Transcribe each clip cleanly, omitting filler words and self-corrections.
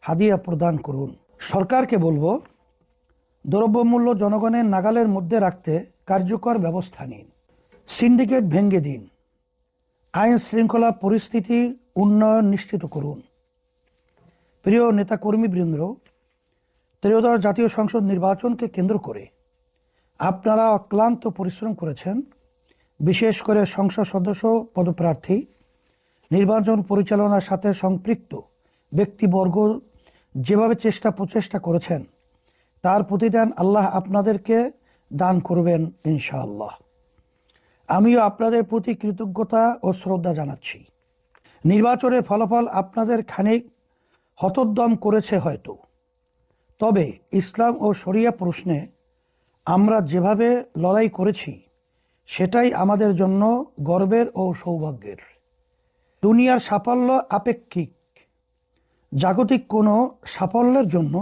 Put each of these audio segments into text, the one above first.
হাদিয়া প্রদান করুন। সরকারকে বলবো, দ্রব্যমূল্য জনগণের নাগালের মধ্যে রাখতে কার্যকর ব্যবস্থা নিন। সিন্ডিকেট ভেঙে দিন। আইন শৃঙ্খলা পরিস্থিতির উন্নয়ন নিশ্চিত করুন। প্রিয় নেতাকর্মীবৃন্দ, ত্রয়োদশ জাতীয় সংসদ নির্বাচনকে কেন্দ্র করে আপনারা অক্লান্ত পরিশ্রম করেছেন। বিশেষ করে সংসদ সদস্য পদপ্রার্থী, নির্বাচন পরিচালনার সাথে সম্পৃক্ত ব্যক্তিবর্গ যেভাবে প্রচেষ্টা করেছেন, তার প্রতিদান আল্লাহ আপনাদেরকে দান করবেন ইনশাআল্লাহ। আমিও আপনাদের প্রতি কৃতজ্ঞতা ও শ্রদ্ধা জানাচ্ছি। নির্বাচনের ফলাফল আপনাদের খানিক হতোদ্যম করেছে হয়তো, তবে ইসলাম ও শরিয়া প্রশ্নে আমরা যেভাবে লড়াই করেছি সেটাই আমাদের জন্য গর্বের ও সৌভাগ্যের। দুনিয়ার সাফল্য আপেক্ষিক। জাগতিক কোনো সাফল্যের জন্য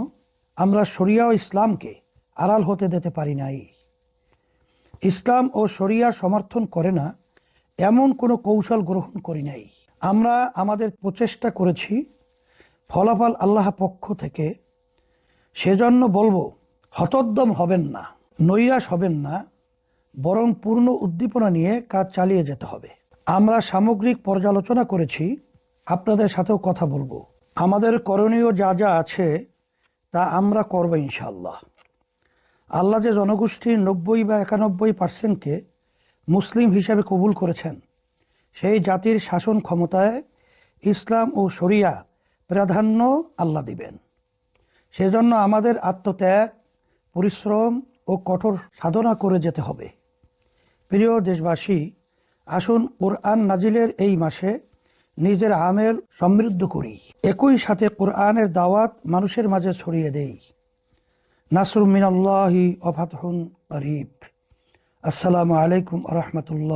আমরা শরিয়া ও ইসলামকে আড়াল হতে দিতে পারি নাই। ইসলাম ও শরিয়া সমর্থন করে না এমন কোনো কৌশল গ্রহণ করি নাই। আমরা আমাদের প্রচেষ্টা করেছি, ফলাফল আল্লাহ পক্ষ থেকে। সেজন্য বলবো, হতোদ্যম হবেন না, নৈরাশ হবেন না, বরং পূর্ণ উদ্দীপনা নিয়ে কাজ চালিয়ে যেতে হবে। আমরা সামগ্রিক পর্যালোচনা করেছি, আপনাদের সাথেও কথা বলবো। আমাদের করণীয় যা যা আছে তা আমরা করব ইনশাআল্লাহ। আল্লাহ যে জনগোষ্ঠীর 90 বা 91%কে মুসলিম হিসাবে কবুল করেছেন, সেই জাতির শাসন ক্ষমতায় ইসলাম ও শরিয়া প্রাধান্য আল্লাহ দিবেন। সেজন্য আমাদের আত্মত্যাগ, পরিশ্রম ও কঠোর সাধনা করে যেতে হবে। প্রিয় দেশবাসী, আসুন কোরআন নাজিলের এই মাসে নিজের আমেল সমৃদ্ধ করি, একই সাথে কোরআনের দাওয়াত মানুষের মাঝে ছড়িয়ে দেই। নাসরুম মিনাল্লাহি ওয়া ফাতহুন করিব। আসসালামু আলাইকুম ওয়া রাহমাতুল্লাহ।